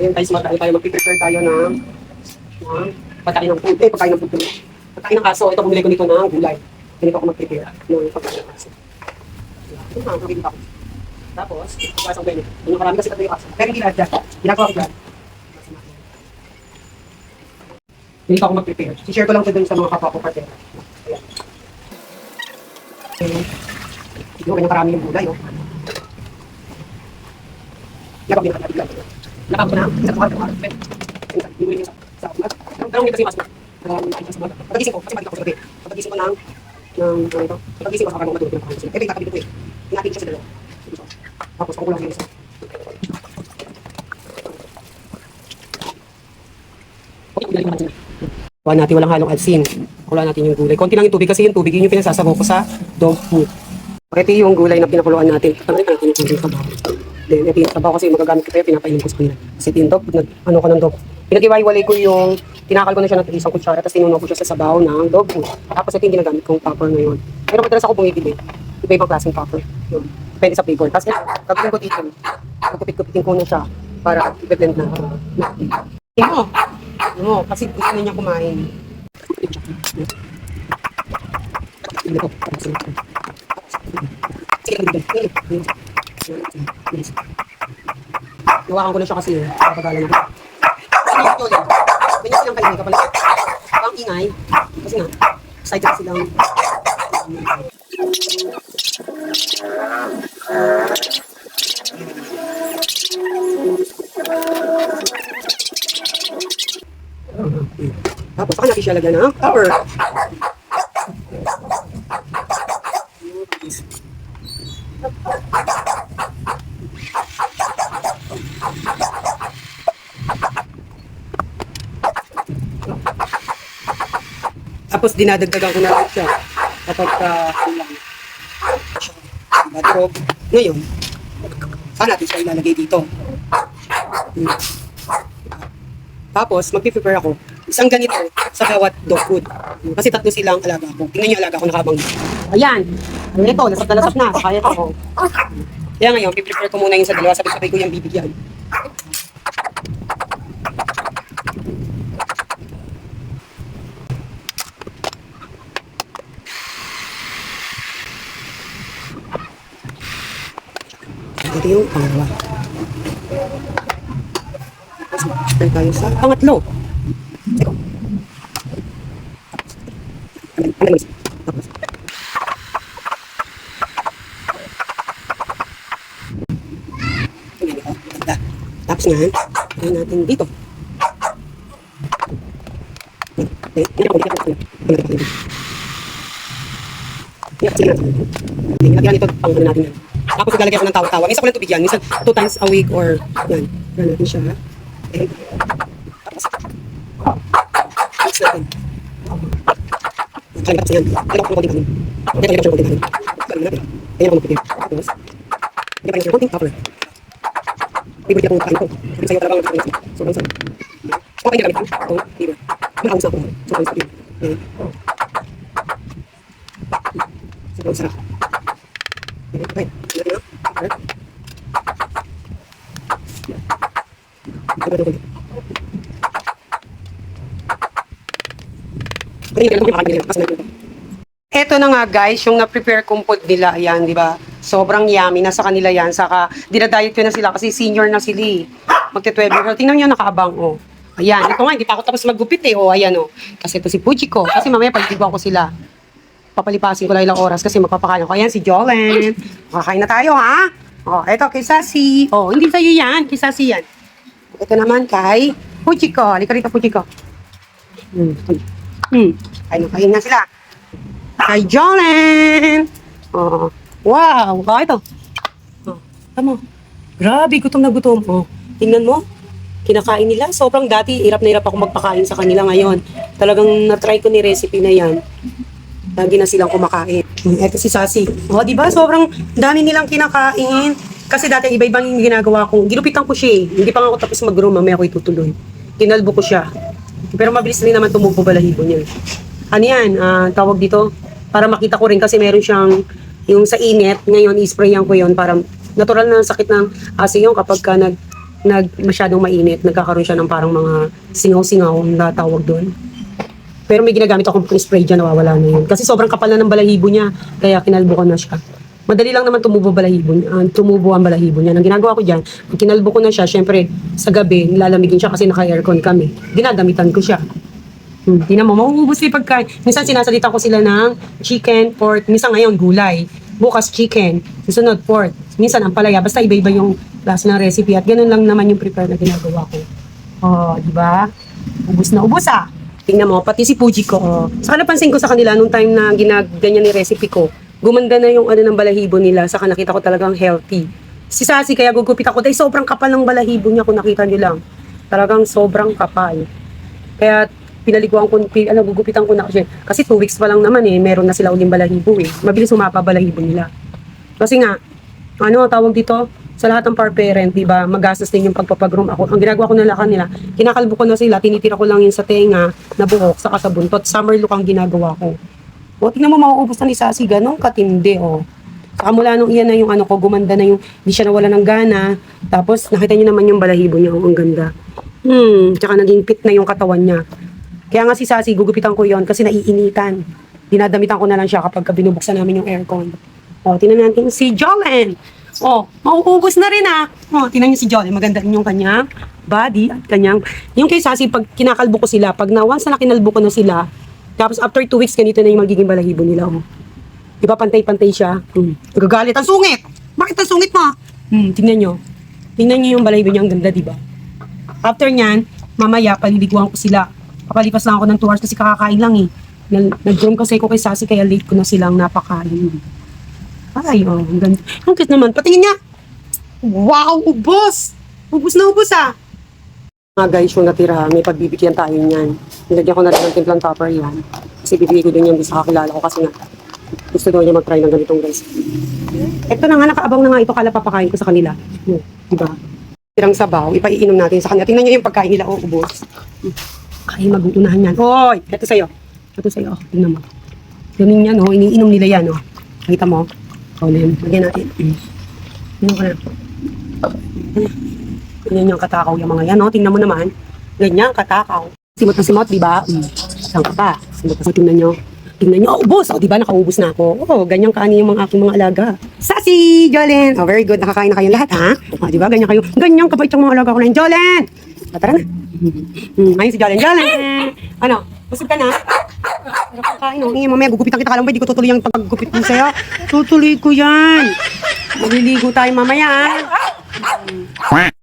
Ayun guys, mag-prepare tayo ng pagkain ng food. Pagkain ng food ko. Pagkain ng aso. Ito, bumili ko nito ng gulay. Ganito ako mag-prepare ng pagkain ng aso. Nakakabili ako. Tapos, pagkain ng ganyan. Yung marami kasi tayo yung aso. Pero hindi lahat dyan. Ginagawa ko dyan. Ganito ako mag-prepare. I-share ko lang ito dun sa mga kapwa ko partner. Ayan. Yung kanyang karami yung gulay. Lapag din natin. Lapag ko na. Isa ko harap. Yung gulay niya sa umat. Dalawang dito kasi yung aso. Pag-gising ko, kasi magiging ako sa gabi. Pag-gising ko pag-gising ko sa karang matulog yung pakain. Ito yung kakabili ko eh. Hinatin siya sa dalawa. Tapos, pakulang yung isa. Kuha natin walang halong alsin. Kulaan natin yung gulay. Konti lang yung tubig kasi yung tubig yun yung pinasasabaw ko sa dog food. Ito yung gulay na pinakuluan natin. Tanggalin natin yung gulay sabaw. Then, ito yung sabaw kasi magagamit ko pa pinapainom ko sa kanila. Kasi yung dog, ano ko ng dog. Pinag-iwalay ko yung, tinakal ko na siya ng isang kutsara, tapos tinunaw ko siya sa sabaw ng dog food. Tapos ito yung ginagamit kong popper ngayon. Pero madalas ako bumibili. Iba-ibang klaseng popper. Yun. Depende sa flavor. Tapos gagawin ko dito. Kupit-kupitin ko na siya para i-blend na. No, kasi gusto na niya kumain. Nawakan ko na siya kasi kapagalan na. Ganyan silang kaingay kapag pang ingay. Kasi nga, excited silang. Tapos saka natin siya lagyan ng power. Tapos dinadagdagan ko na lang siya kapag batrog. Ngayon, saan natin siya ilalagay dito? Tapos, mag-prepare ako. Isang ganito sa bawat dog food. Kasi tatlo silang alaga ko. Tingnan niyo alaga ko nakabang. Ayan. Ito, lasap na lasap na. Kaya ko. Kaya ngayon, prepare ko muna yung sa dalawa. Sabay-sabay ko yung bibigyan. Ito yung pangalawa. Tapos tayo sa pangatlo. Ito. Tapos nga, gawin natin dito. Nilagyan ito pang natin yan. Tapos ilalagyan ko ng tawa-tawa. Minsan ko lang tubig yan. Minsan 2 times a week or yan. Gawin natin siya. Tapos mix natin. Kalagyan kasi yan. Kalagyan ko ng konting kanin. Kalagyan ko ng konting kanin. Kalagyan natin. Ganyan ako magpipil. Tapos lagyan pa natin ng konting pepper. Favorite akong kain ko. Kasi sa'yo talagang magkakain natin. So, ang sarap. Kung kayo nagamit ko, itong flavor. Mahawas na ako. So, ang sarap yun. Ganyan. So, ang sarap. Okay. Ito na nga guys, yung na-prepare kong food nila, ayan, di ba? Sobrang yummy na sa kanila yan. Saka, dinadiet ko na sila kasi senior na sila. Magte-12 years old. Tingnan nyo, nakaabang, oh. Ayan, ito nga, hindi pa ako tapos maggupit eh, oh, ayan, oh. Kasi ito si Fujiko. Kasi mamaya, pagdiba ko sila. Papalipasin ko lang ilang oras kasi magpapakain ko. Ayan, si Jolen. Makakain na tayo, ha? Oh, ito, kay Sassy. Oh, hindi sa'yo yan, kay Sassy yan. Ito naman kay Fujiko. Halika rito, Fujiko. Kain na sila. Kay Jolen. Oh, wow. Oh, ito. Oh, tama. Grabe, gutom na gutom. Oh, tingnan mo. Kinakain nila. Sobrang dati, hirap na hirap ako magpakain sa kanila ngayon. Talagang na-try ko ni recipe na yan. Lagi na silang kumakain. Ito si Sassy. Oh, di ba? Sobrang dami nilang kinakain. Kasi dati iba-ibang yung ginagawa ko. Ginupitan ko siya eh. Hindi pa nga ako tapos mag-groom. Mamaya ako itutuloy. Kinalbo ko siya. Pero mabilis rin naman tumubo balahibo niya. Ano yan? Tawag dito? Para makita ko rin kasi meron siyang yung sa init. Ngayon, isprayan ko yon para natural na sakit ng aso yung kapag ka masyadong mainit, nagkakaroon siya ng parang mga singaw-singaw na tawag doon. Pero may ginagamit akong spray dyan, nawawala na yun. Kasi sobrang kapal na ng balahibo niya, kaya kinalbo ko na siya. Madali lang naman tumubo ang balahibo niya. Ang ginagawa ko dyan, pag kinalbo ko na siya, syempre sa gabi, nilalamigin siya kasi naka-aircon kami. Dinadamitan ko siya. Tingnan mo, mauubos yung pagkain. Minsan sinasalita ko sila ng chicken, pork, minsan ngayon gulay. Bukas chicken, susunod pork. Minsan ang palaya, basta iba-iba yung klase ng recipe. At ganun lang naman yung prepare na ginagawa ko. Oh, di ba? Ubus na ubus ah. Tingnan mo, pati si Fuji ko. Oh. Saka napansin ko sa kanila nung time na ginaganyan ni recipe ko, gumanda na yung ano ng balahibo nila. Saka nakita ko talagang healthy. Si Sassy, kaya gugupit ako. Dahil sobrang kapal ng balahibo niya kung nakita niyo lang. Talagang sobrang kapal. Kaya pinaliguan ko, gugupitan ko na kasi. Kasi 2 weeks pa lang naman eh. Meron na sila uling balahibo eh. Mabilis humapa balahibo nila. Kasi nga, ano tawag dito? Sa lahat ng parent, di ba, magastos din yung pagpapagroom ako. Ang ginagawa ko nila kanila, kinakalbo ko na sila, tinitira ko lang yun sa tenga, na buhok, saka sa buntot. Summer look ang ginagawa ko. O, tingnan mo, mauubos na ni Sassy, ganun katindi, o. Saka mula nung iyan na yung ano ko, gumanda na yung, di siya nawala ng gana. Tapos, nakita niyo naman yung balahibo niya, ang ganda. Tsaka naging fit na yung katawan niya. Kaya nga si Sassy, gugupitan ko yon kasi naiinitan. Dinadamitan ko na lang siya kapag binubuksan namin yung aircon. O, tingnan natin si Jolene. Oh, mauubos na rin ah. Oh, tingnan niyo si Jolly, maganda rin yung kanyang body at kanyang, yung kay Sassy, pag kinakalbo ko sila, pag once na kinalbo ko na sila, tapos after 2 weeks, ganito na yung magiging balahibo nila. Oh. Diba, pantay-pantay siya. Nagagalit, ang sungit! Bakit ang sungit mo? Tingnan nyo. Tingnan nyo yung balahibo niya, ang ganda, diba? After nyan, mamaya, paliliguan ko sila. Papalipas lang ako ng 2 hours kasi kakakain lang eh. Nag-groom kasi ko kay Sassy, kaya late ko na silang napakain. Ay, oh, ang ganda. Ang cute naman. Patingin niya. Wow, ubos! Ubos na ubos ah. Mga guys, yung natira, may pagbibigyan tayo niyan. Nilagyan ko na rin ng timplang topper yan. Kasi bibigay ko din yan sa kakilala ko kasi nga gusto daw niya mag-try ng ganitong guys. Ito na nga, nakaabang na nga ito, kala papakain ko sa kanila. Diba? Tirang sabaw, ipaiinom natin sa kanila. Tingnan niyo yung pagkain nila, oh, ubos. Ay, mag-uunahan yan. Hoy! Ito sa'yo. Ito sa'yo, oh. Tingnan mo. Ganun yan, oh. Iniinom nila yan, oh. Nakita mo? Lagyan natin. Tingnan ko na. Ganyan yung katakaw yung mga yan, no? Tingnan mo naman. Ganyan, katakaw. Simot na simot, di ba? Saan ka pa? Simot na simot. Tingnan nyo. Tingnan nyo. Oh, ubos! Oh, di ba? Nakaubos na ako. Oh, ganyan kaani yung mga aking mga alaga. Sassy! Jolene! Oh, very good. Nakakain na kayong lahat, ha? Oh, di ba? Ganyan kayo. Ganyan kabait yung mga alaga ko na yun. Jolene! Tara na. Ayun si Jolene. Jolene! Ano? Busog ka na? Sarap ang kain. Ingin, mamaya gugupitan kita. Kala mo ba, di ko tutuloy ang paggupit mo sa'yo? Tutuloy ko yan. Maliligo tayo mamaya, ha?